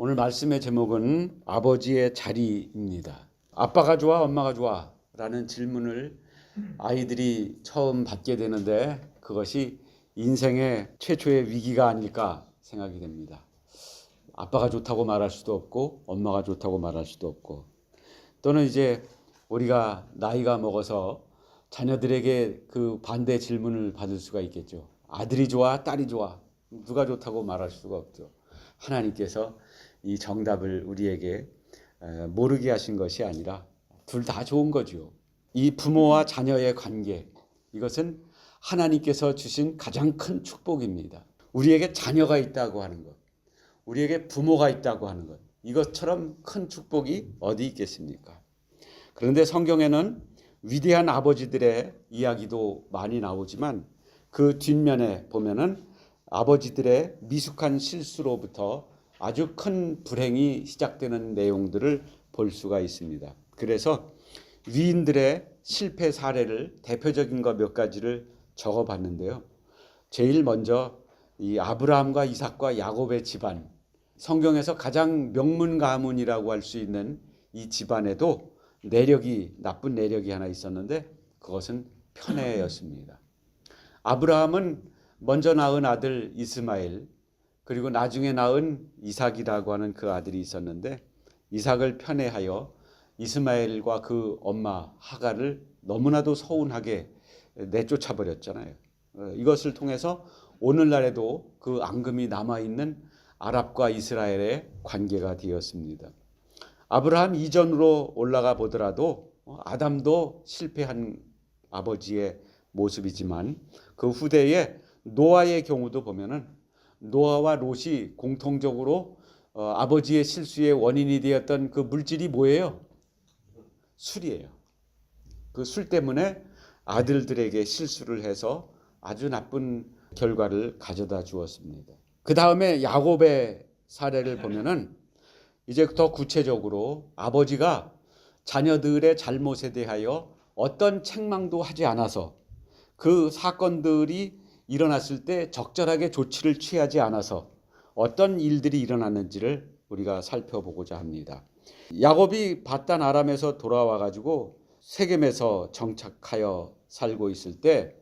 오늘 말씀의 제목은 아버지의 자리입니다. 아빠가 좋아, 엄마가 좋아? 라는 질문을 아이들이 처음 받게 되는데 그것이 인생의 최초의 위기가 아닐까 생각이 됩니다. 아빠가 좋다고 말할 수도 없고 엄마가 좋다고 말할 수도 없고, 또는 이제 우리가 나이가 먹어서 자녀들에게 그 반대 질문을 받을 수가 있겠죠. 아들이 좋아, 딸이 좋아? 누가 좋다고 말할 수가 없죠. 하나님께서 이 정답을 우리에게 모르게 하신 것이 아니라 둘 다 좋은 거죠. 이 부모와 자녀의 관계, 이것은 하나님께서 주신 가장 큰 축복입니다. 우리에게 자녀가 있다고 하는 것, 우리에게 부모가 있다고 하는 것, 이것처럼 큰 축복이 어디 있겠습니까? 그런데 성경에는 위대한 아버지들의 이야기도 많이 나오지만 그 뒷면에 보면은 아버지들의 미숙한 실수로부터 아주 큰 불행이 시작되는 내용들을 볼 수가 있습니다. 그래서 위인들의 실패 사례를 대표적인 것 몇 가지를 적어봤는데요. 제일 먼저 이 아브라함과 이삭과 야곱의 집안, 성경에서 가장 명문 가문이라고 할 수 있는 이 집안에도 나쁜 내력이 하나 있었는데 그것은 편애였습니다. 아브라함은 먼저 낳은 아들 이스마엘, 그리고 나중에 낳은 이삭이라고 하는 그 아들이 있었는데 이삭을 편애하여 이스마엘과 그 엄마 하갈을 너무나도 서운하게 내쫓아 버렸잖아요. 이것을 통해서 오늘날에도 그 앙금이 남아있는 아랍과 이스라엘의 관계가 되었습니다. 아브라함 이전으로 올라가 보더라도 아담도 실패한 아버지의 모습이지만 그 후대에 노아의 경우도 보면은 노아와 롯이 공통적으로 아버지의 실수의 원인이 되었던 그 물질이 뭐예요? 술이에요. 그 술 때문에 아들들에게 실수를 해서 아주 나쁜 결과를 가져다 주었습니다. 그 다음에 야곱의 사례를 보면은 이제 더 구체적으로 아버지가 자녀들의 잘못에 대하여 어떤 책망도 하지 않아서, 그 사건들이 일어났을 때 적절하게 조치를 취하지 않아서 어떤 일들이 일어났는지를 우리가 살펴보고자 합니다. 야곱이 바단 아람에서 돌아와 가지고 세겜에서 정착하여 살고 있을 때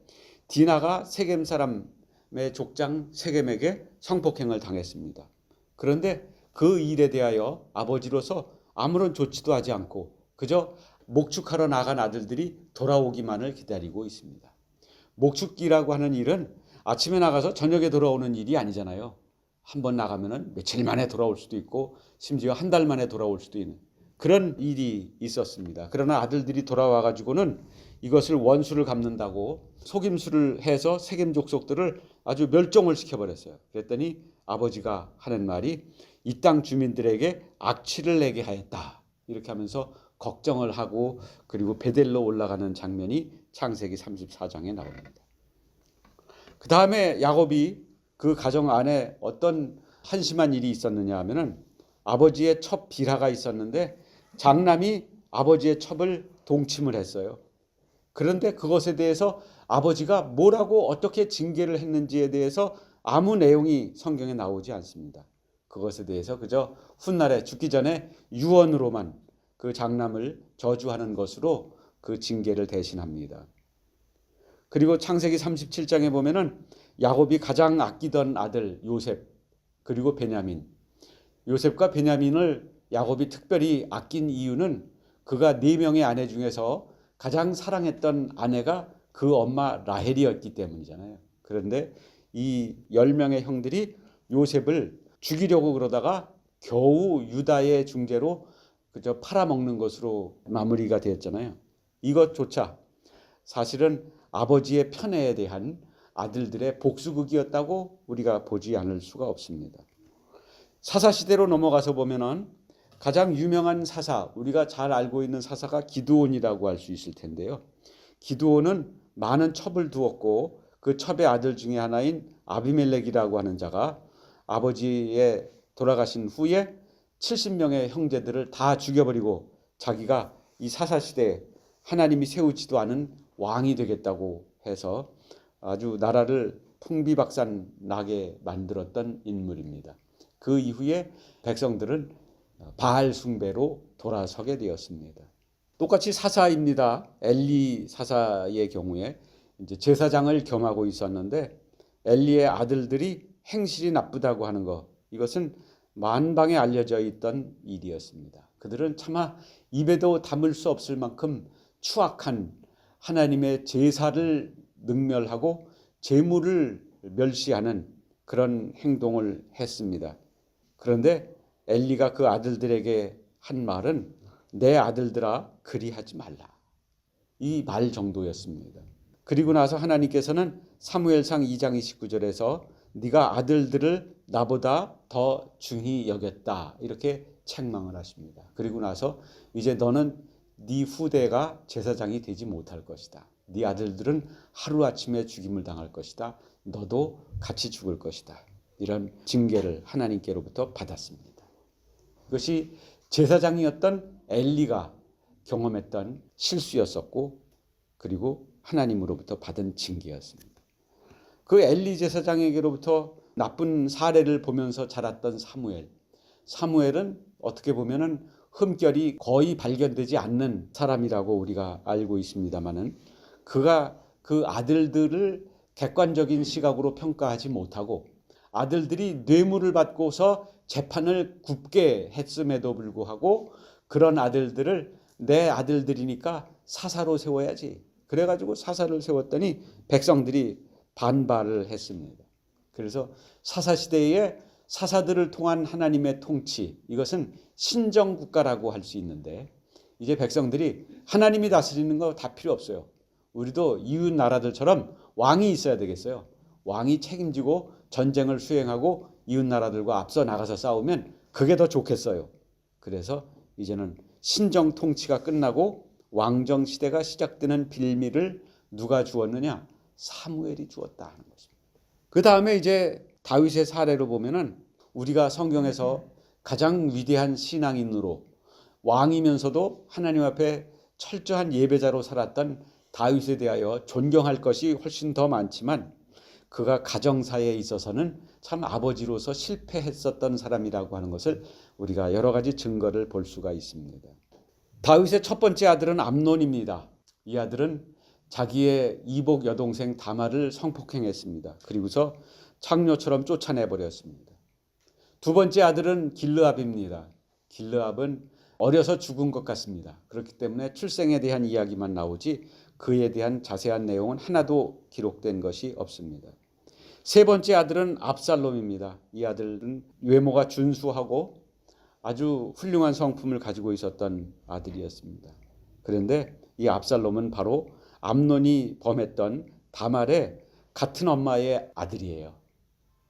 디나가 세겜 사람의 족장 세겜에게 성폭행을 당했습니다. 그런데 그 일에 대하여 아버지로서 아무런 조치도 하지 않고 그저 목축하러 나간 아들들이 돌아오기만을 기다리고 있습니다. 목축기라고 하는 일은 아침에 나가서 저녁에 돌아오는 일이 아니잖아요. 한번 나가면은 며칠 만에 돌아올 수도 있고 심지어 한 달 만에 돌아올 수도 있는 그런 일이 있었습니다. 그러나 아들들이 돌아와 가지고는 이것을 원수를 갚는다고 속임수를 해서 세겜 족속들을 아주 멸종을 시켜버렸어요. 그랬더니 아버지가 하는 말이 이 땅 주민들에게 악취를 내게 하였다. 이렇게 하면서 걱정을 하고 그리고 베델로 올라가는 장면이 창세기 34장에 나옵니다. 그 다음에 야곱이 그 가정 안에 어떤 한심한 일이 있었느냐 하면은 아버지의 첩 비라가 있었는데 장남이 아버지의 첩을 동침을 했어요. 그런데 그것에 대해서 아버지가 뭐라고 어떻게 징계를 했는지에 대해서 아무 내용이 성경에 나오지 않습니다. 그것에 대해서 그저 훗날에 죽기 전에 유언으로만 그 장남을 저주하는 것으로 그 징계를 대신합니다. 그리고 창세기 37장에 보면은 야곱이 가장 아끼던 아들 요셉, 그리고 베냐민, 요셉과 베냐민을 야곱이 특별히 아낀 이유는 그가 4명의 아내 중에서 가장 사랑했던 아내가 그 엄마 라헬이었기 때문이잖아요. 그런데 이 10명의 형들이 요셉을 죽이려고 그러다가 겨우 유다의 중재로 그저 팔아먹는 것으로 마무리가 되었잖아요. 이것조차 사실은 아버지의 편애에 대한 아들들의 복수극이었다고 우리가 보지 않을 수가 없습니다. 사사시대로 넘어가서 보면은 가장 유명한 사사, 우리가 잘 알고 있는 사사가 기드온이라고 할 수 있을 텐데요. 기드온은 많은 첩을 두었고 그 첩의 아들 중에 하나인 아비멜렉이라고 하는 자가 아버지의 돌아가신 후에 70명의 형제들을 다 죽여버리고 자기가 이 사사시대에 하나님이 세우지도 않은 왕이 되겠다고 해서 아주 나라를 풍비박산 나게 만들었던 인물입니다. 그 이후에 백성들은 바알 숭배로 돌아서게 되었습니다. 똑같이 사사입니다. 엘리 사사의 경우에 이제 제사장을 겸하고 있었는데 엘리의 아들들이 행실이 나쁘다고 하는 것, 이것은 만방에 알려져 있던 일이었습니다. 그들은 차마 입에도 담을 수 없을 만큼 추악한 하나님의 제사를 능멸하고 제물을 멸시하는 그런 행동을 했습니다. 그런데 엘리가 그 아들들에게 한 말은 내 아들들아 그리하지 말라. 이 말 정도였습니다. 그리고 나서 하나님께서는 사무엘상 2장 29절에서 네가 아들들을 나보다 더 중히 여겼다 이렇게 책망을 하십니다. 그리고 나서 이제 너는 네 후대가 제사장이 되지 못할 것이다. 네 아들들은 하루아침에 죽임을 당할 것이다. 너도 같이 죽을 것이다. 이런 징계를 하나님께로부터 받았습니다. 이것이 제사장이었던 엘리가 경험했던 실수였었고 그리고 하나님으로부터 받은 징계였습니다. 그 엘리 제사장에게로부터 나쁜 사례를 보면서 자랐던 사무엘은 어떻게 보면은 흠결이 거의 발견되지 않는 사람이라고 우리가 알고 있습니다만은 그가 그 아들들을 객관적인 시각으로 평가하지 못하고 아들들이 뇌물을 받고서 재판을 굽게 했음에도 불구하고 그런 아들들을 내 아들들이니까 사사로 세워야지. 그래가지고 사사를 세웠더니 백성들이 반발을 했습니다. 그래서 사사시대에 사사들을 통한 하나님의 통치, 이것은 신정국가라고 할 수 있는데 이제 백성들이 하나님이 다스리는 거 다 필요 없어요. 우리도 이웃 나라들처럼 왕이 있어야 되겠어요. 왕이 책임지고 전쟁을 수행하고 이웃 나라들과 앞서 나가서 싸우면 그게 더 좋겠어요. 그래서 이제는 신정 통치가 끝나고 왕정 시대가 시작되는 빌미를 누가 주었느냐? 사무엘이 주었다 하는 것입니다. 그 다음에 이제 다윗의 사례로 보면은 우리가 성경에서 가장 위대한 신앙인으로 왕이면서도 하나님 앞에 철저한 예배자로 살았던 다윗에 대하여 존경할 것이 훨씬 더 많지만 그가 가정사에 있어서는 참 아버지로서 실패했었던 사람이라고 하는 것을 우리가 여러 가지 증거를 볼 수가 있습니다. 다윗의 첫 번째 아들은 암논입니다. 이 아들은 자기의 이복 여동생 다말을 성폭행했습니다. 그리고서 창녀처럼 쫓아내버렸습니다. 두 번째 아들은 길르압입니다. 길르압은 어려서 죽은 것 같습니다. 그렇기 때문에 출생에 대한 이야기만 나오지 그에 대한 자세한 내용은 하나도 기록된 것이 없습니다. 세 번째 아들은 압살롬입니다. 이 아들은 외모가 준수하고 아주 훌륭한 성품을 가지고 있었던 아들이었습니다. 그런데 이 압살롬은 바로 암논이 범했던 다말의 같은 엄마의 아들이에요.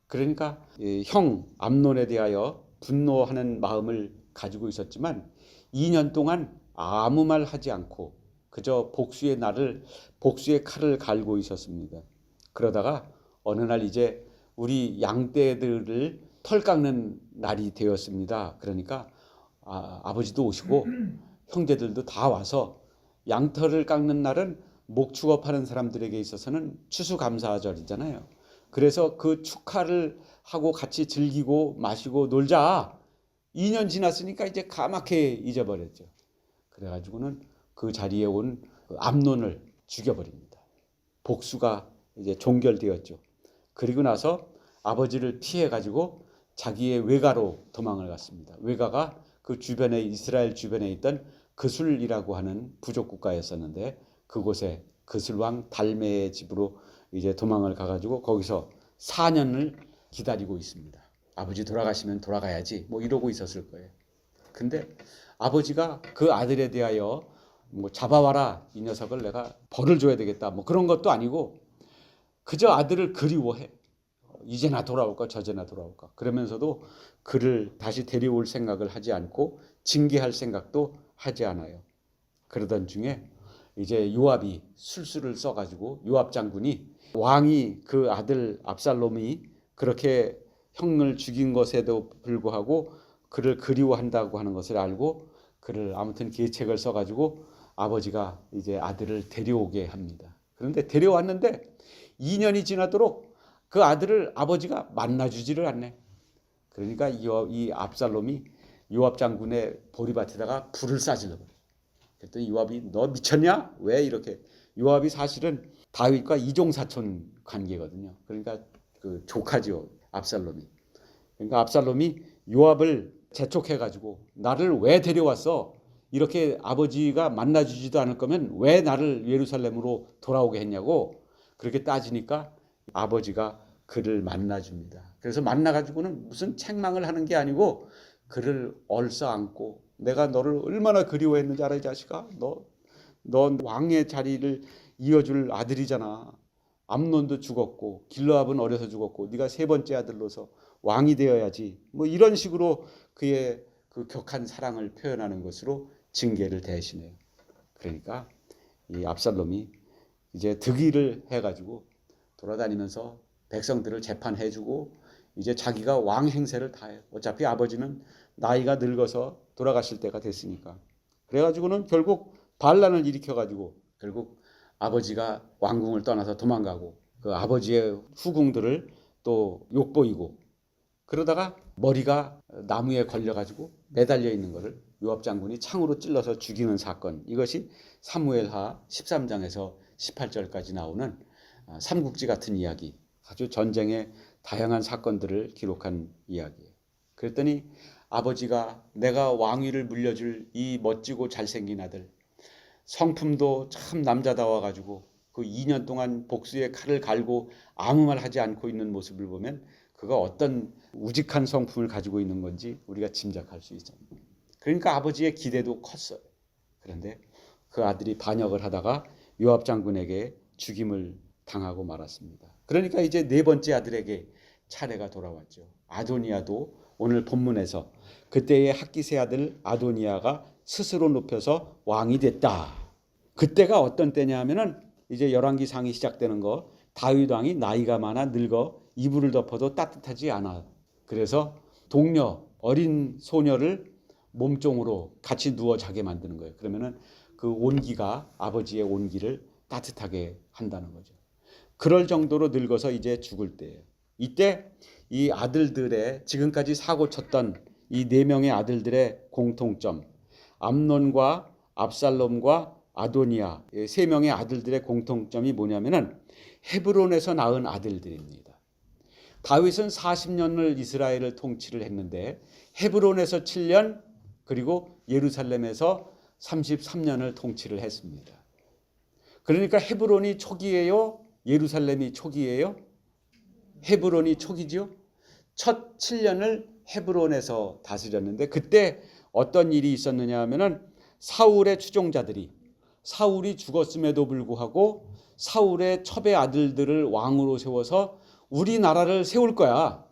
그러니까 형 암논에 대하여 분노하는 마음을 가지고 있었지만 2년 동안 아무 말 하지 않고 그저 복수의 칼을 갈고 있었습니다. 그러다가 어느 날 이제 우리 양떼들을 털 깎는 날이 되었습니다. 그러니까 아버지도 오시고 형제들도 다 와서 양털을 깎는 날은 목축업하는 사람들에게 있어서는 추수감사절이잖아요. 그래서 그 축하를 하고 같이 즐기고 마시고 놀자. 2년 지났으니까 이제 까맣게 잊어버렸죠. 그래가지고는 그 자리에 온 암논을 죽여버립니다. 복수가 이제 종결되었죠. 그리고 나서 아버지를 피해가지고 자기의 외가로 도망을 갔습니다. 외가가 그 주변에 이스라엘 주변에 있던 그술이라고 하는 부족 국가였었는데 그곳에 그술왕 달메의 집으로 이제 도망을 가가지고 거기서 4년을 기다리고 있습니다. 아버지 돌아가시면 돌아가야지 뭐 이러고 있었을 거예요. 근데 아버지가 그 아들에 대하여 뭐 잡아와라 이 녀석을 내가 벌을 줘야 되겠다 뭐 그런 것도 아니고 그저 아들을 그리워해. 이제나 돌아올까 저제나 돌아올까 그러면서도 그를 다시 데려올 생각을 하지 않고 징계할 생각도 하지 않아요. 그러던 중에 이제 요압이 술수를 써가지고 요압 장군이 왕이 그 아들 압살롬이 그렇게 형을 죽인 것에도 불구하고 그를 그리워한다고 하는 것을 알고 그를 아무튼 계책을 써가지고 아버지가 이제 아들을 데려오게 합니다. 그런데 데려왔는데 2년이 지나도록 그 아들을 아버지가 만나주지를 않네. 그러니까 이 압살롬이 요압 장군의 보리밭에다가 불을 쏴질러 버려. 그랬더니 요압이 너 미쳤냐? 왜 이렇게? 요압이 사실은 다윗과 이종사촌 관계거든요. 그러니까 그 조카죠, 압살롬이. 그러니까 압살롬이 요압을 재촉해가지고 나를 왜 데려왔어? 이렇게 아버지가 만나주지도 않을 거면 왜 나를 예루살렘으로 돌아오게 했냐고 그렇게 따지니까 아버지가 그를 만나줍니다. 그래서 만나가지고는 무슨 책망을 하는 게 아니고 그를 얼싸안고 내가 너를 얼마나 그리워했는지 알아 이 자식아? 너 왕의 자리를 이어줄 아들이잖아. 암논도 죽었고 길르압은 어려서 죽었고 네가 세 번째 아들로서 왕이 되어야지. 뭐 이런 식으로 그의 그 격한 사랑을 표현하는 것으로 징계를 대신해요. 그러니까 이 압살롬이 이제 득의를 해가지고 돌아다니면서 백성들을 재판해주고 이제 자기가 왕 행세를 다 해요. 어차피 아버지는 나이가 늙어서 돌아가실 때가 됐으니까. 그래가지고는 결국 반란을 일으켜가지고 결국 아버지가 왕궁을 떠나서 도망가고 그 아버지의 후궁들을 또 욕보이고 그러다가 머리가 나무에 걸려가지고 매달려 있는 것을 요압 장군이 창으로 찔러서 죽이는 사건. 이것이 사무엘하 13장에서 18절까지 나오는 삼국지 같은 이야기. 아주 전쟁의 다양한 사건들을 기록한 이야기예요. 그랬더니 아버지가 내가 왕위를 물려줄 이 멋지고 잘생긴 아들, 성품도 참 남자다워가지고 그 2년 동안 복수의 칼을 갈고 아무 말 하지 않고 있는 모습을 보면 그가 어떤 우직한 성품을 가지고 있는 건지 우리가 짐작할 수 있어요. 그러니까 아버지의 기대도 컸어요. 그런데 그 아들이 반역을 하다가 요압 장군에게 죽임을 당하고 말았습니다. 그러니까 이제 네 번째 아들에게 차례가 돌아왔죠. 아도니아도 오늘 본문에서 그때의 학기세 아들 아도니아가 스스로 높여서 왕이 됐다. 그때가 어떤 때냐 하면은 이제 열왕기상이 시작되는 거 다윗 왕이 나이가 많아 늙어 이불을 덮어도 따뜻하지 않아. 그래서 동료 어린 소녀를 몸종으로 같이 누워 자게 만드는 거예요. 그러면은 그 온기가 아버지의 온기를 따뜻하게 한다는 거죠. 그럴 정도로 늙어서 이제 죽을 때예요. 이때 이 아들들의 지금까지 사고 쳤던 이 네 명의 아들들의 공통점, 암논과 압살롬과 아도니아 세 명의 아들들의 공통점이 뭐냐면은 헤브론에서 낳은 아들들입니다. 다윗은 40년을 이스라엘을 통치를 했는데 헤브론에서 7년 그리고 예루살렘에서 33년을 통치를 했습니다. 그러니까 헤브론이 초기예요? 예루살렘이 초기예요? 헤브론이 초기죠. 첫 7년을 헤브론에서 다스렸는데 그때 어떤 일이 있었느냐 하면은 사울의 추종자들이 사울이 죽었음에도 불구하고 사울의 첩의 아들들을 왕으로 세워서 우리나라를 세울 거야.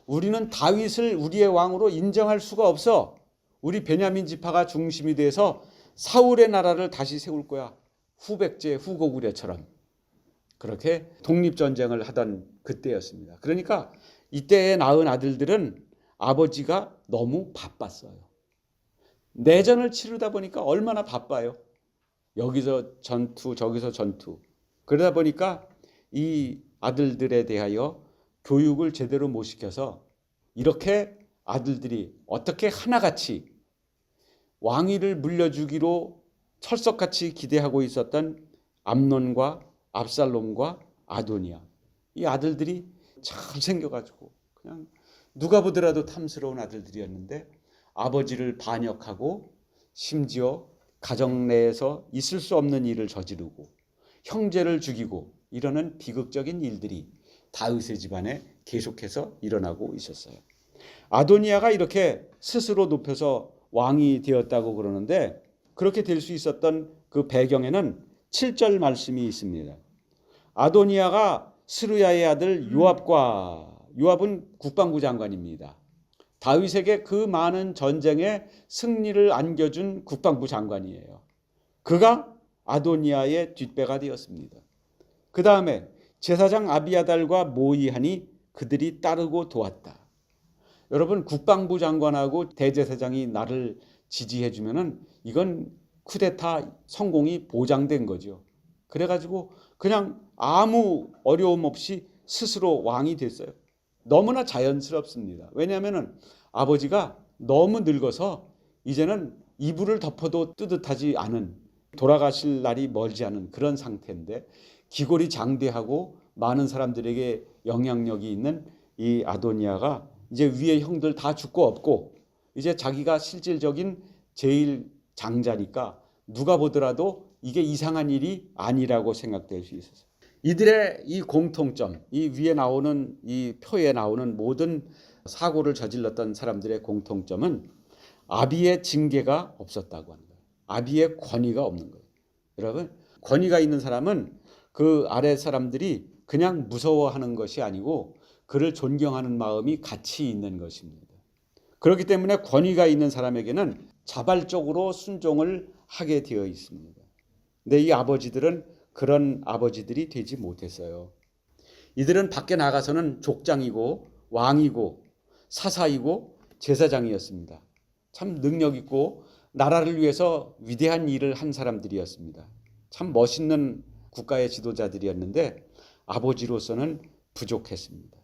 우리는 다윗을 우리의 왕으로 인정할 수가 없어. 우리 베냐민 지파가 중심이 돼서 사울의 나라를 다시 세울 거야. 후백제 후고구려처럼. 그렇게 독립전쟁을 하던 그때였습니다. 그러니까 이때에 낳은 아들들은 아버지가 너무 바빴어요. 내전을 치르다 보니까 얼마나 바빠요. 여기서 전투 저기서 전투. 그러다 보니까 이 아들들에 대하여 교육을 제대로 못 시켜서 이렇게 아들들이 어떻게 하나같이 왕위를 물려주기로 철석같이 기대하고 있었던 암논과 압살롬과 아도니아 이 아들들이 잘 생겨가지고 그냥 누가 보더라도 탐스러운 아들들이었는데 아버지를 반역하고 심지어 가정 내에서 있을 수 없는 일을 저지르고 형제를 죽이고 이러는 비극적인 일들이 다윗의 집안에 계속해서 일어나고 있었어요. 아도니아가 이렇게 스스로 높여서 왕이 되었다고 그러는데 그렇게 될 수 있었던 그 배경에는 7절 말씀이 있습니다. 아도니아가 스루야의 아들 요압은 국방부 장관입니다. 다윗에게 그 많은 전쟁에 승리를 안겨준 국방부 장관이에요. 그가 아도니아의 뒷배가 되었습니다. 그 다음에 제사장 아비아달과 모이하니 그들이 따르고 도왔다. 여러분 국방부 장관하고 대제사장이 나를 지지해주면은 이건 쿠데타 성공이 보장된 거죠. 그래가지고 그냥 아무 어려움 없이 스스로 왕이 됐어요. 너무나 자연스럽습니다. 왜냐하면 아버지가 너무 늙어서 이제는 이불을 덮어도 뜨뜻하지 않은, 돌아가실 날이 멀지 않은 그런 상태인데, 기골이 장대하고 많은 사람들에게 영향력이 있는 이 아도니아가 이제 위에 형들 다 죽고 없고 이제 자기가 실질적인 제일 장자니까 누가 보더라도 이게 이상한 일이 아니라고 생각될 수 있어서, 이들의 이 공통점, 이 위에 나오는 이 표에 나오는 모든 사고를 저질렀던 사람들의 공통점은 아비의 징계가 없었다고 하는 거예요. 아비의 권위가 없는 거예요. 여러분, 권위가 있는 사람은 그 아래 사람들이 그냥 무서워하는 것이 아니고 그를 존경하는 마음이 같이 있는 것입니다. 그렇기 때문에 권위가 있는 사람에게는 자발적으로 순종을 하게 되어 있습니다. 근데 이 아버지들은 그런 아버지들이 되지 못했어요. 이들은 밖에 나가서는 족장이고 왕이고 사사이고 제사장이었습니다. 참 능력 있고 나라를 위해서 위대한 일을 한 사람들이었습니다. 참 멋있는 국가의 지도자들이었는데 아버지로서는 부족했습니다.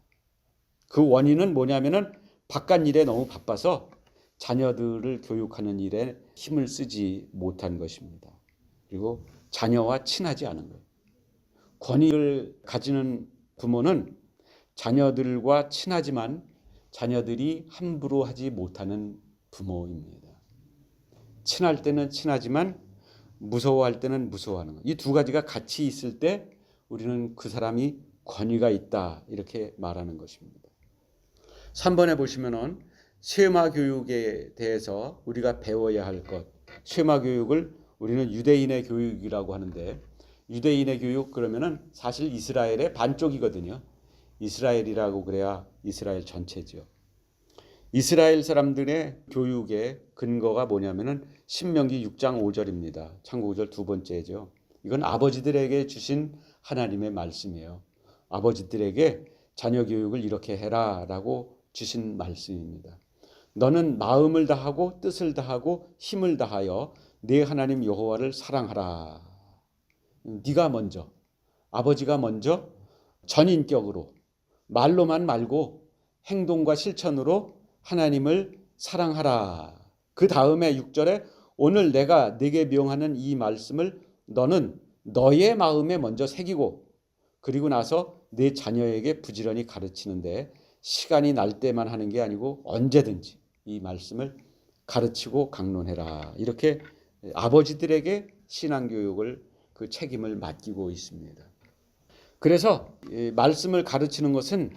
그 원인은 뭐냐면은 바깥 일에 너무 바빠서 자녀들을 교육하는 일에 힘을 쓰지 못한 것입니다. 그리고 자녀와 친하지 않은 거예요. 권위를 가지는 부모는 자녀들과 친하지만 자녀들이 함부로 하지 못하는 부모입니다. 친할 때는 친하지만 무서워할 때는 무서워하는 것. 이 두 가지가 같이 있을 때 우리는 그 사람이 권위가 있다 이렇게 말하는 것입니다. 3번에 보시면은 쉐마 교육에 대해서 우리가 배워야 할 것. 쉐마 교육을 우리는 유대인의 교육이라고 하는데, 유대인의 교육 그러면은 사실 이스라엘의 반쪽이거든요. 이스라엘이라고 그래야 이스라엘 전체죠. 이스라엘 사람들의 교육의 근거가 뭐냐면은 신명기 6장 5절입니다. 참고 5절 두 번째죠. 이건 아버지들에게 주신 하나님의 말씀이에요. 아버지들에게 자녀 교육을 이렇게 해라라고 주신 말씀입니다. 너는 마음을 다하고 뜻을 다하고 힘을 다하여 네 하나님 여호와를 사랑하라. 네가 먼저, 아버지가 먼저 전인격으로, 말로만 말고 행동과 실천으로 하나님을 사랑하라. 그 다음에 6절에 오늘 내가 네게 명하는 이 말씀을 너는 너의 마음에 먼저 새기고 그리고 나서 네 자녀에게 부지런히 가르치는데 시간이 날 때만 하는 게 아니고 언제든지 이 말씀을 가르치고 강론해라. 이렇게 아버지들에게 신앙교육을 그 책임을 맡기고 있습니다. 그래서 말씀을 가르치는 것은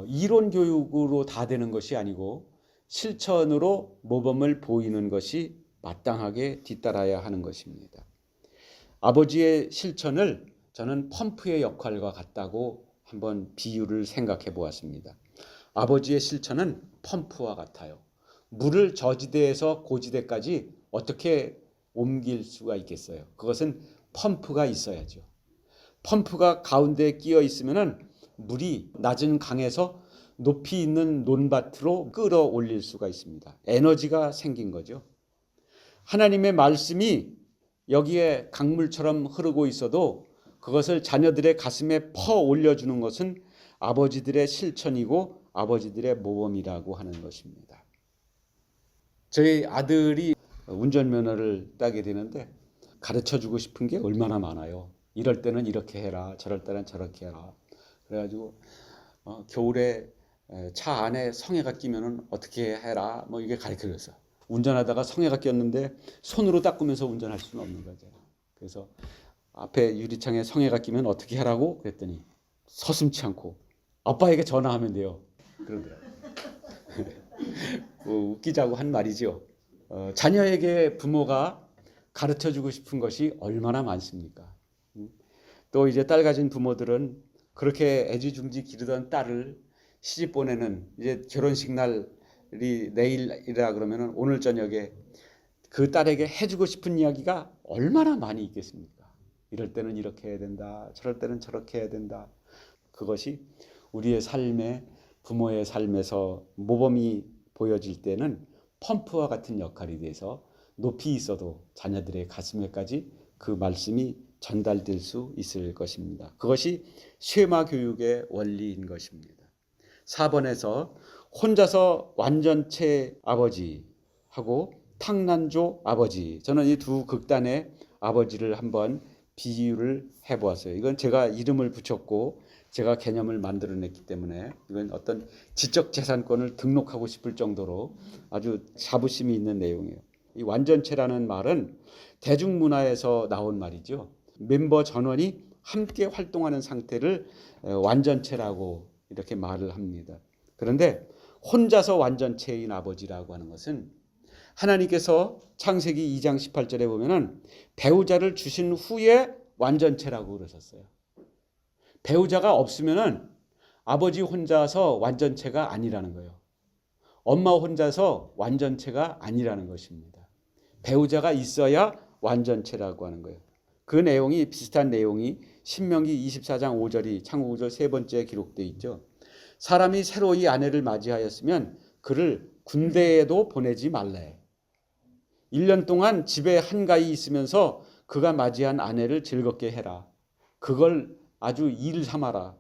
이론 교육으로 다 되는 것이 아니고 실천으로 모범을 보이는 것이 마땅하게 뒤따라야 하는 것입니다. 아버지의 실천을 저는 펌프의 역할과 같다고 한번 비유를 생각해 보았습니다. 아버지의 실천은 펌프와 같아요. 물을 저지대에서 고지대까지 어떻게 옮길 수가 있겠어요? 그것은 펌프가 있어야죠. 펌프가 가운데에 끼어 있으면은 물이 낮은 강에서 높이 있는 논밭으로 끌어올릴 수가 있습니다. 에너지가 생긴 거죠. 하나님의 말씀이 여기에 강물처럼 흐르고 있어도 그것을 자녀들의 가슴에 퍼 올려주는 것은 아버지들의 실천이고 아버지들의 모범이라고 하는 것입니다. 저희 아들이 운전면허를 따게 되는데 가르쳐주고 싶은 게 얼마나 많아요. 이럴 때는 이렇게 해라, 저럴 때는 저렇게 해라. 그래가지고 겨울에 차 안에 성에가 끼면은 어떻게 해라, 뭐 이게 가르쳐줬어. 운전하다가 성에가 꼈는데 손으로 닦으면서 운전할 수는 없는 거죠. 그래서 앞에 유리창에 성에가 끼면 어떻게 하라고 그랬더니 서슴지 않고 아빠에게 전화하면 돼요. 그러더라고요. 웃기자고 한 말이죠. 자녀에게 부모가 가르쳐주고 싶은 것이 얼마나 많습니까? 또 이제 딸 가진 부모들은 그렇게 애지중지 기르던 딸을 시집 보내는 이제 결혼식 날이 내일이라 그러면은 오늘 저녁에 그 딸에게 해주고 싶은 이야기가 얼마나 많이 있겠습니까? 이럴 때는 이렇게 해야 된다. 저럴 때는 저렇게 해야 된다. 그것이 우리의 삶에, 부모의 삶에서 모범이 보여질 때는 펌프와 같은 역할이 돼서 높이 있어도 자녀들의 가슴에까지 그 말씀이 전달될 수 있을 것입니다. 그것이 쉐마 교육의 원리인 것입니다. 4번에서 혼자서 완전체 아버지하고 탕난조 아버지, 저는 이 두 극단의 아버지를 한번 비유를 해보았어요. 이건 제가 이름을 붙였고 제가 개념을 만들어냈기 때문에 이건 어떤 지적재산권을 등록하고 싶을 정도로 아주 자부심이 있는 내용이에요. 이 완전체라는 말은 대중문화에서 나온 말이죠. 멤버 전원이 함께 활동하는 상태를 완전체라고 이렇게 말을 합니다. 그런데 혼자서 완전체인 아버지라고 하는 것은 하나님께서 창세기 2장 18절에 보면은 배우자를 주신 후에 완전체라고 그러셨어요. 배우자가 없으면은 아버지 혼자서 완전체가 아니라는 거예요. 엄마 혼자서 완전체가 아니라는 것입니다. 배우자가 있어야 완전체라고 하는 거예요. 그 내용이 비슷한 내용이 신명기 24장 5절이 창고구절 세 번째 기록되어 있죠. 사람이 새로이 아내를 맞이하였으면 그를 군대에도 보내지 말래. 1년 동안 집에 한가히 있으면서 그가 맞이한 아내를 즐겁게 해라. 그걸 아주 일 삼아라.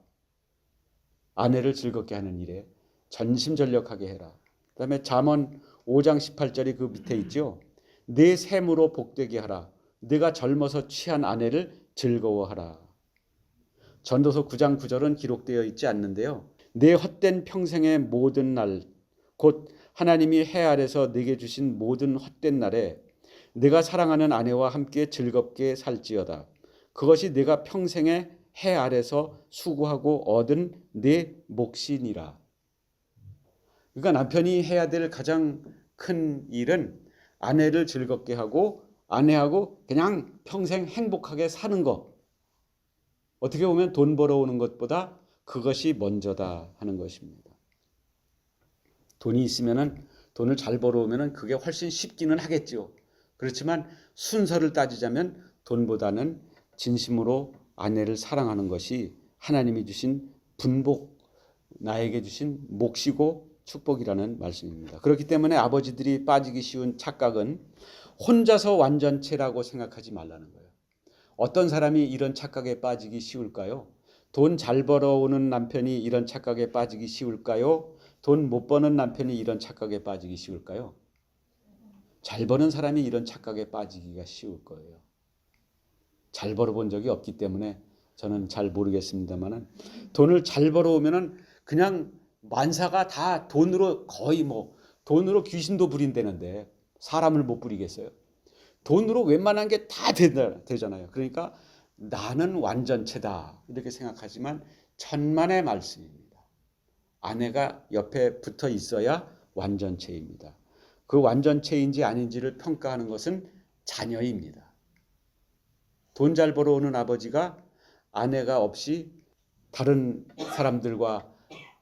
아내를 즐겁게 하는 일에 전심전력하게 해라. 그다음에 잠언 5장 18절이 그 밑에 있죠. 내 샘으로 복되게 하라. 네가 젊어서 취한 아내를 즐거워하라. 전도서 9장 9절은 기록되어 있지 않는데요. 내 헛된 평생의 모든 날, 곧 하나님이 해 아래서 네게 주신 모든 헛된 날에 네가 사랑하는 아내와 함께 즐겁게 살지어다. 그것이 네가 평생에 해 아래서 수고하고 얻은 네 몫이니라. 그러니까 남편이 해야 될 가장 큰 일은 아내를 즐겁게 하고 아내하고 그냥 평생 행복하게 사는 것. 어떻게 보면 돈 벌어오는 것보다 그것이 먼저다 하는 것입니다. 돈이 있으면은 돈을 잘 벌어오면은 그게 훨씬 쉽기는 하겠지요. 그렇지만 순서를 따지자면 돈보다는 진심으로 아내를 사랑하는 것이 하나님이 주신 분복, 나에게 주신 몫이고 축복이라는 말씀입니다. 그렇기 때문에 아버지들이 빠지기 쉬운 착각은 혼자서 완전체라고 생각하지 말라는 거예요. 어떤 사람이 이런 착각에 빠지기 쉬울까요? 돈 잘 벌어오는 남편이 이런 착각에 빠지기 쉬울까요? 돈 못 버는 남편이 이런 착각에 빠지기 쉬울까요? 잘 버는 사람이 이런 착각에 빠지기가 쉬울 거예요. 잘 벌어본 적이 없기 때문에 저는 잘 모르겠습니다만은 돈을 잘 벌어오면은 그냥 만사가 다 돈으로 거의 돈으로 귀신도 부린다는데 사람을 못 부리겠어요. 돈으로 웬만한 게 다 되잖아요. 그러니까 나는 완전체다 이렇게 생각하지만 천만의 말씀입니다. 아내가 옆에 붙어 있어야 완전체입니다. 그 완전체인지 아닌지를 평가하는 것은 자녀입니다. 돈 잘 벌어오는 아버지가 아내가 없이 다른 사람들과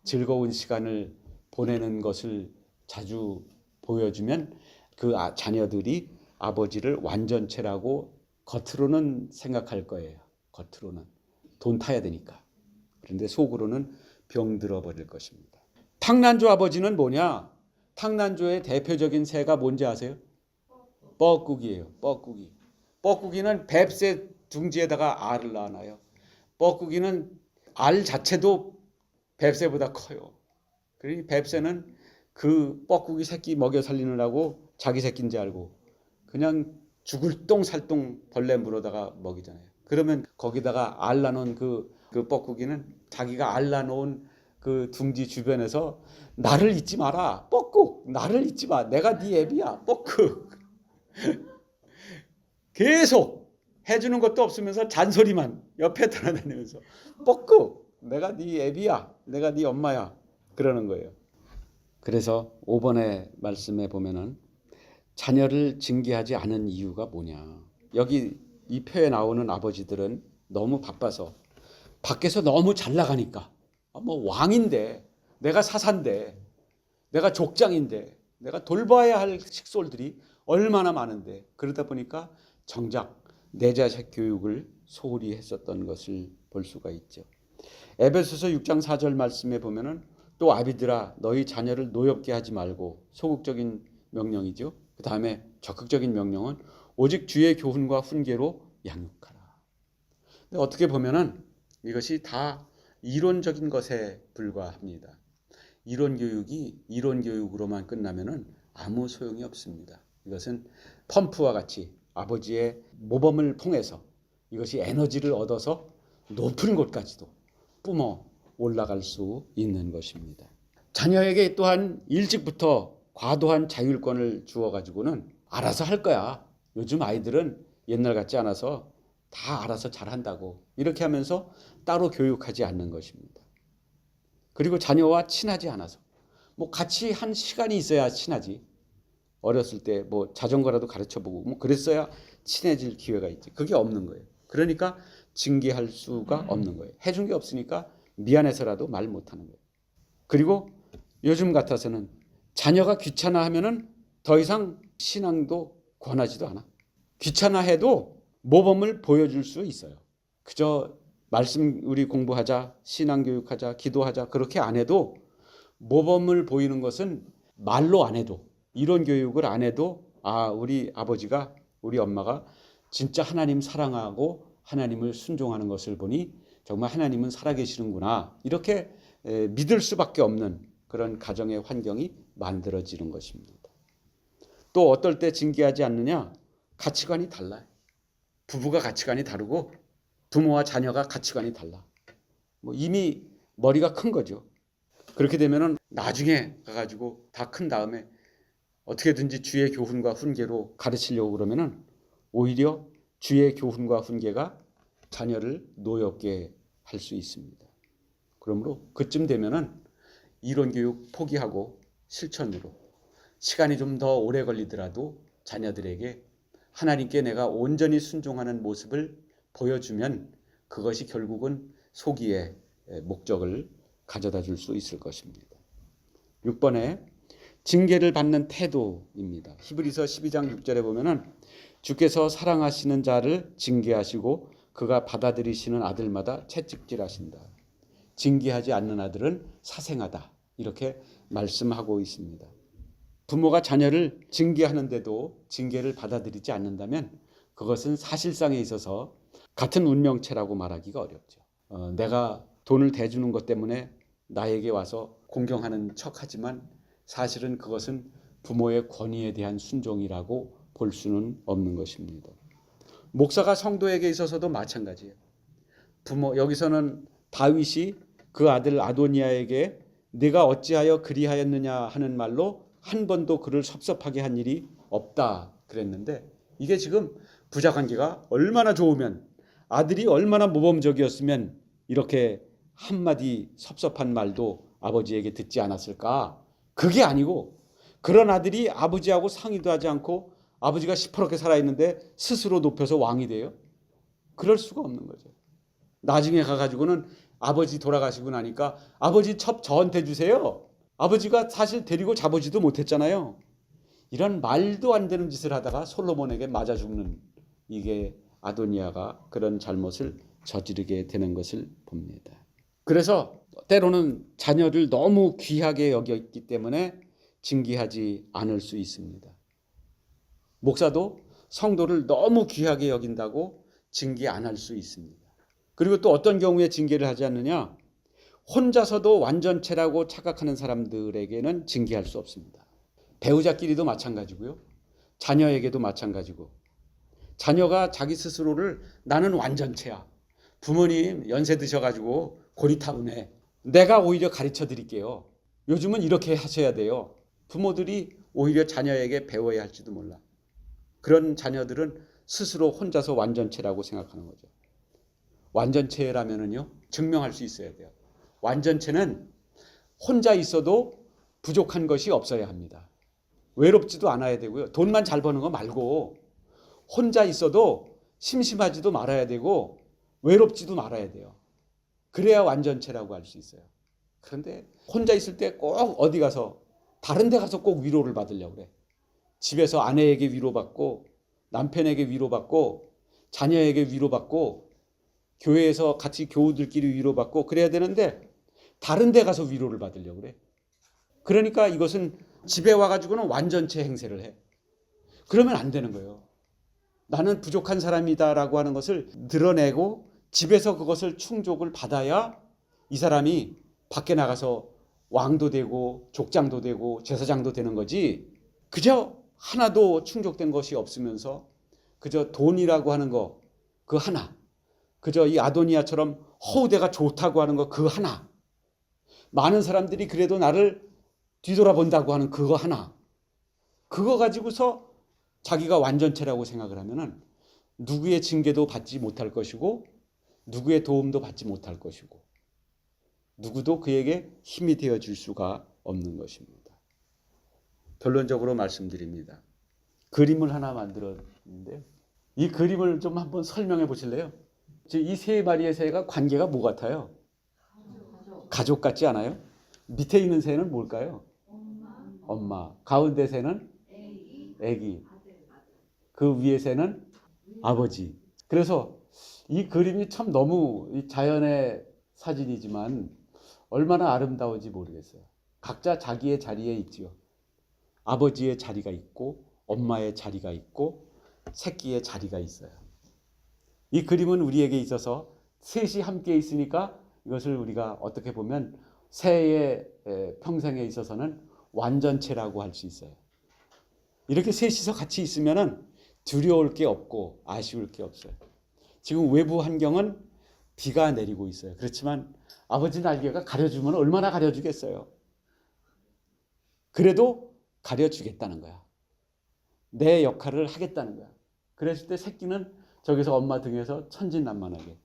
즐거운 시간을 보내는 것을 자주 보여주면 그 자녀들이 아버지를 완전체라고 겉으로는 생각할 거예요. 겉으로는 돈 타야 되니까. 그런데 속으로는 병 들어버릴 것입니다. 탕난조 아버지는 뭐냐? 탕난조의 대표적인 새가 뭔지 아세요? 뻐꾸기예요. 뻐꾸기. 뻐꾸기는 뱁새 둥지에다가 알을 낳아요. 뻐꾸기는 알 자체도 뱁새보다 커요. 그러니 뱁새는 그 뻐꾸기 새끼 먹여 살리느라고 자기 새끼인지 알고 그냥 죽을 똥살똥 벌레 물어다가 먹이잖아요. 그러면 거기다가 알 낳은 그 뻐꾸기는 자기가 알 낳은 그 둥지 주변에서 나를 잊지 마라. 뻐꾹 나를 잊지 마. 내가 네 애비야. 뻐꾹 계속 해주는 것도 없으면서 잔소리만 옆에 따라다니면서 뻐꾹 내가 네 애비야. 내가 네 엄마야. 그러는 거예요. 그래서 5번의 말씀에 보면은 자녀를 징계하지 않은 이유가 뭐냐. 여기 이 표에 나오는 아버지들은 너무 바빠서 밖에서 너무 잘 나가니까 왕인데 내가 사사인데 내가 족장인데 내가 돌봐야 할 식솔들이 얼마나 많은데 그러다 보니까 정작 내 자식 교육을 소홀히 했었던 것을 볼 수가 있죠. 에베소서 6장 4절 말씀에 보면은 또 아비들아 너희 자녀를 노엽게 하지 말고 소극적인 명령이죠. 그 다음에 적극적인 명령은 오직 주의 교훈과 훈계로 양육하라. 근데 어떻게 보면은 이것이 다 이론적인 것에 불과합니다. 이론 교육으로만 끝나면은 아무 소용이 없습니다. 이것은 펌프와 같이 아버지의 모범을 통해서 이것이 에너지를 얻어서 높은 곳까지도 뿜어 올라갈 수 있는 것입니다. 자녀에게 또한 일찍부터 과도한 자율권을 주어가지고는 알아서 할 거야. 요즘 아이들은 옛날 같지 않아서 다 알아서 잘한다고 이렇게 하면서 따로 교육하지 않는 것입니다. 그리고 자녀와 친하지 않아서 같이 한 시간이 있어야 친하지. 어렸을 때 자전거라도 가르쳐보고 그랬어야 친해질 기회가 있지. 그게 없는 거예요. 그러니까 징계할 수가 없는 거예요. 해준 게 없으니까 미안해서라도 말 못하는 거예요. 그리고 요즘 같아서는 자녀가 귀찮아하면은 더 이상 신앙도 권하지도 않아. 귀찮아해도 모범을 보여줄 수 있어요. 그저 말씀 우리 공부하자, 신앙교육하자, 기도하자 그렇게 안 해도 모범을 보이는 것은 말로 안 해도 이론 교육을 안 해도 우리 아버지가 우리 엄마가 진짜 하나님 사랑하고 하나님을 순종하는 것을 보니 정말 하나님은 살아계시는구나 이렇게 믿을 수밖에 없는 그런 가정의 환경이 만들어지는 것입니다. 또 어떨 때 징계하지 않느냐? 가치관이 달라요. 부부가 가치관이 다르고 부모와 자녀가 가치관이 달라. 이미 머리가 큰 거죠. 그렇게 되면은 나중에 가가지고 다 큰 다음에 어떻게든지 주의 교훈과 훈계로 가르치려고 그러면은 오히려 주의 교훈과 훈계가 자녀를 노엽게 할 수 있습니다. 그러므로 그쯤 되면은 이론 교육 포기하고 실천으로 시간이 좀 더 오래 걸리더라도 자녀들에게 하나님께 내가 온전히 순종하는 모습을 보여주면 그것이 결국은 소기의 목적을 가져다 줄 수 있을 것입니다. 6번에 징계를 받는 태도입니다. 히브리서 12장 6절에 보면은 주께서 사랑하시는 자를 징계하시고 그가 받아들이시는 아들마다 채찍질하신다. 징계하지 않는 아들은 사생하다. 이렇게 말씀하고 있습니다. 부모가 자녀를 징계하는데도 징계를 받아들이지 않는다면 그것은 사실상에 있어서 같은 운명체라고 말하기가 어렵죠. 내가 돈을 대주는 것 때문에 나에게 와서 공경하는 척하지만 사실은 그것은 부모의 권위에 대한 순종이라고 볼 수는 없는 것입니다. 목사가 성도에게 있어서도 마찬가지예요. 여기서는 다윗이 그 아들 아도니아에게 네가 어찌하여 그리하였느냐 하는 말로 한 번도 그를 섭섭하게 한 일이 없다 그랬는데 이게 지금 부자관계가 얼마나 좋으면 아들이 얼마나 모범적이었으면 이렇게 한마디 섭섭한 말도 아버지에게 듣지 않았을까? 그게 아니고 그런 아들이 아버지하고 상의도 하지 않고 아버지가 시퍼렇게 살아있는데 스스로 높여서 왕이 돼요? 그럴 수가 없는 거죠. 나중에 가가지고는 아버지 돌아가시고 나니까 아버지 첩 저한테 주세요. 아버지가 사실 데리고 자보지도 못했잖아요. 이런 말도 안 되는 짓을 하다가 솔로몬에게 맞아 죽는 이게 아도니아가 그런 잘못을 저지르게 되는 것을 봅니다. 그래서 때로는 자녀를 너무 귀하게 여겼기 때문에 징계하지 않을 수 있습니다. 목사도 성도를 너무 귀하게 여긴다고 징계 안 할 수 있습니다. 그리고 또 어떤 경우에 징계를 하지 않느냐? 혼자서도 완전체라고 착각하는 사람들에게는 징계할 수 없습니다. 배우자끼리도 마찬가지고요. 자녀에게도 마찬가지고. 자녀가 자기 스스로를 나는 완전체야. 부모님 연세 드셔가지고 고리타분해. 내가 오히려 가르쳐 드릴게요. 요즘은 이렇게 하셔야 돼요. 부모들이 오히려 자녀에게 배워야 할지도 몰라. 그런 자녀들은 스스로 혼자서 완전체라고 생각하는 거죠. 완전체라면은요, 증명할 수 있어야 돼요. 완전체는 혼자 있어도 부족한 것이 없어야 합니다. 외롭지도 않아야 되고요. 돈만 잘 버는 거 말고 혼자 있어도 심심하지도 말아야 되고 외롭지도 말아야 돼요. 그래야 완전체라고 할 수 있어요. 그런데 혼자 있을 때 꼭 어디 가서 다른 데 가서 꼭 위로를 받으려고 그래. 집에서 아내에게 위로받고 남편에게 위로받고 자녀에게 위로받고 교회에서 같이 교우들끼리 위로받고 그래야 되는데 다른 데 가서 위로를 받으려고 그래. 그러니까 이것은 집에 와가지고는 완전체 행세를 해. 그러면 안 되는 거예요. 나는 부족한 사람이다라고 하는 것을 드러내고 집에서 그것을 충족을 받아야 이 사람이 밖에 나가서 왕도 되고 족장도 되고 제사장도 되는 거지, 그저 하나도 충족된 것이 없으면서 그저 돈이라고 하는 거 그 하나, 그저 이 아도니아처럼 허우대가 좋다고 하는 거 그 하나, 많은 사람들이 그래도 나를 뒤돌아본다고 하는 그거 하나, 그거 가지고서 자기가 완전체라고 생각을 하면은 누구의 징계도 받지 못할 것이고 누구의 도움도 받지 못할 것이고 누구도 그에게 힘이 되어줄 수가 없는 것입니다. 결론적으로 말씀드립니다. 그림을 하나 만들었는데 이 그림을 좀 한번 설명해 보실래요? 이 세 마리의 새가 관계가 뭐 같아요? 가족 같지 않아요? 밑에 있는 새는 뭘까요? 엄마. 가운데 새는 애기. 그 위에 새는 아버지. 그래서 이 그림이 참 너무 자연의 사진이지만 얼마나 아름다운지 모르겠어요. 각자 자기의 자리에 있지요. 아버지의 자리가 있고 엄마의 자리가 있고 새끼의 자리가 있어요. 이 그림은 우리에게 있어서 셋이 함께 있으니까 이것을 우리가 어떻게 보면 새의 평생에 있어서는 완전체라고 할 수 있어요. 이렇게 셋이서 같이 있으면 두려울 게 없고 아쉬울 게 없어요. 지금 외부 환경은 비가 내리고 있어요. 그렇지만 아버지 날개가 가려주면 얼마나 가려주겠어요. 그래도 가려주겠다는 거야. 내 역할을 하겠다는 거야. 그랬을 때 새끼는 저기서 엄마 등에서 천진난만하게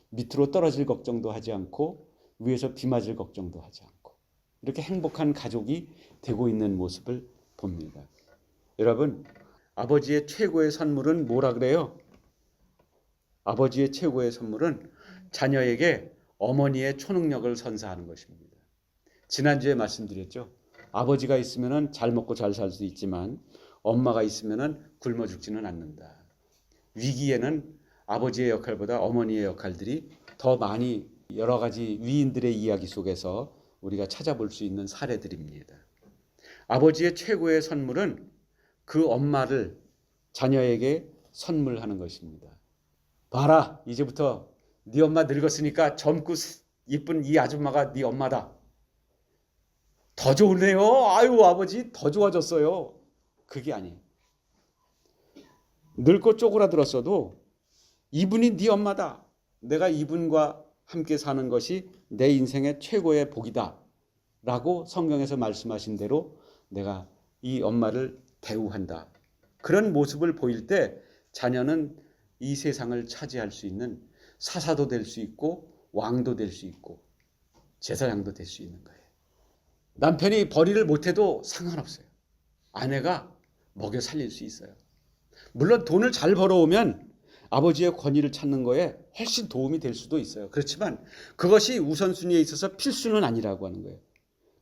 밑으로 떨어질 걱정도 하지 않고 위에서 비 맞을 걱정도 하지 않고 이렇게 행복한 가족이 되고 있는 모습을 봅니다. 여러분, 아버지의 최고의 선물은 뭐라 그래요? 아버지의 최고의 선물은 자녀에게 어머니의 초능력을 선사하는 것입니다. 지난주에 말씀드렸죠. 아버지가 있으면 잘 먹고 잘 살 수 있지만 엄마가 있으면 굶어 죽지는 않는다. 위기에는 아버지의 역할보다 어머니의 역할들이 더 많이 여러 가지 위인들의 이야기 속에서 우리가 찾아볼 수 있는 사례들입니다. 아버지의 최고의 선물은 그 엄마를 자녀에게 선물하는 것입니다. 봐라, 이제부터 네 엄마 늙었으니까 젊고 이쁜 이 아줌마가 네 엄마다. 더 좋네요. 아유, 아버지 더 좋아졌어요. 그게 아니에요. 늙고 쪼그라들었어도 이분이 네 엄마다. 내가 이분과 함께 사는 것이 내 인생의 최고의 복이다. 라고 성경에서 말씀하신 대로 내가 이 엄마를 대우한다. 그런 모습을 보일 때 자녀는 이 세상을 차지할 수 있는 사사도 될 수 있고 왕도 될 수 있고 제사장도 될 수 있는 거예요. 남편이 벌이를 못해도 상관없어요. 아내가 먹여 살릴 수 있어요. 물론 돈을 잘 벌어오면 아버지의 권위를 찾는 거에 훨씬 도움이 될 수도 있어요. 그렇지만 그것이 우선순위에 있어서 필수는 아니라고 하는 거예요.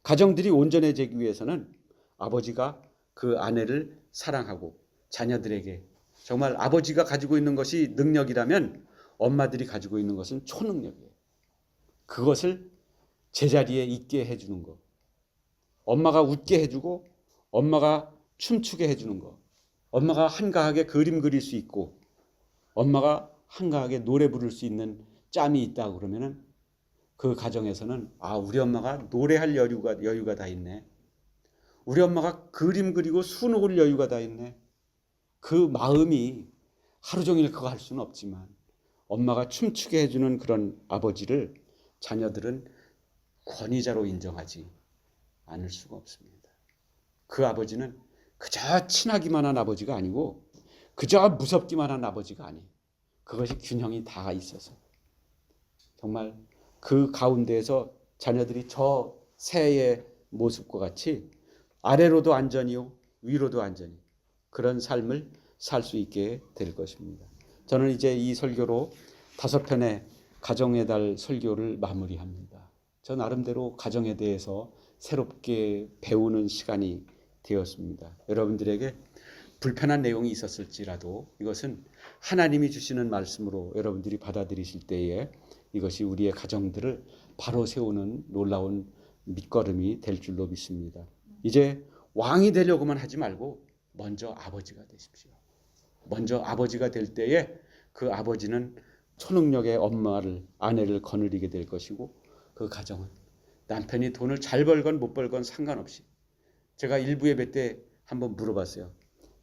가정들이 온전해지기 위해서는 아버지가 그 아내를 사랑하고 자녀들에게 정말 아버지가 가지고 있는 것이 능력이라면 엄마들이 가지고 있는 것은 초능력이에요. 그것을 제자리에 있게 해주는 것. 엄마가 웃게 해주고 엄마가 춤추게 해주는 것. 엄마가 한가하게 그림 그릴 수 있고 엄마가 한가하게 노래 부를 수 있는 짬이 있다고 그러면은 그 가정에서는 아, 우리 엄마가 노래할 여유가 다 있네. 우리 엄마가 그림 그리고 수놓을 여유가 다 있네. 그 마음이 하루 종일 그거 할 수는 없지만 엄마가 춤추게 해주는 그런 아버지를 자녀들은 권위자로 인정하지 않을 수가 없습니다. 그 아버지는 그저 친하기만 한 아버지가 아니고 그저 무섭기만 한 아버지가 아니에요. 그것이 균형이 다 있어서 정말 그 가운데에서 자녀들이 저 새의 모습과 같이 아래로도 안전이요 위로도 안전이 그런 삶을 살 수 있게 될 것입니다. 저는 이제 이 설교로 5편의 가정의 달 설교를 마무리합니다. 저 나름대로 가정에 대해서 새롭게 배우는 시간이 되었습니다. 여러분들에게 불편한 내용이 있었을지라도 이것은 하나님이 주시는 말씀으로 여러분들이 받아들이실 때에 이것이 우리의 가정들을 바로 세우는 놀라운 밑거름이 될 줄로 믿습니다. 이제 왕이 되려고만 하지 말고 먼저 아버지가 되십시오. 먼저 아버지가 될 때에 그 아버지는 초능력의 엄마를 아내를 거느리게 될 것이고 그 가정은 남편이 돈을 잘 벌건 못 벌건 상관없이. 제가 일부 예배 때 한번 물어봤어요.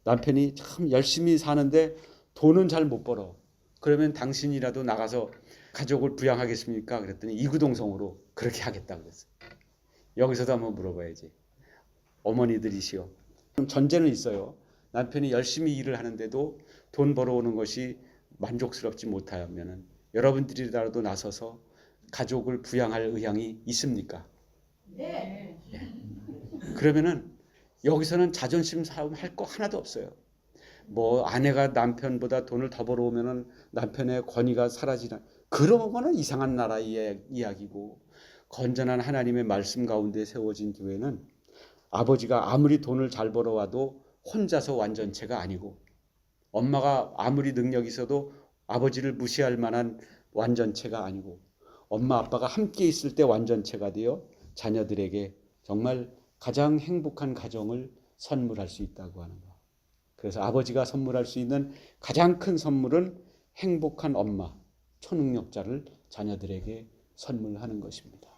남편이 참 열심히 사는데 돈은 잘 못 벌어. 그러면 당신이라도 나가서 가족을 부양하겠습니까? 그랬더니 이구동성으로 그렇게 하겠다고 그랬어요. 여기서도 한번 물어봐야지. 어머니들이시여. 전제는 있어요. 남편이 열심히 일을 하는데도 돈 벌어오는 것이 만족스럽지 못하면 여러분들이라도 나서서 가족을 부양할 의향이 있습니까? 네. 그러면은 여기서는 자존심 싸움 할 거 하나도 없어요. 뭐 아내가 남편보다 돈을 더 벌어오면은 남편의 권위가 사라지나, 그런 거는 이상한 나라의 이야기고, 건전한 하나님의 말씀 가운데 세워진 교회는 아버지가 아무리 돈을 잘 벌어와도 혼자서 완전체가 아니고, 엄마가 아무리 능력이 있어도 아버지를 무시할 만한 완전체가 아니고, 엄마 아빠가 함께 있을 때 완전체가 되어 자녀들에게 정말 가장 행복한 가정을 선물할 수 있다고 하는 거. 그래서 아버지가 선물할 수 있는 가장 큰 선물은 행복한 엄마, 초능력자를 자녀들에게 선물하는 것입니다.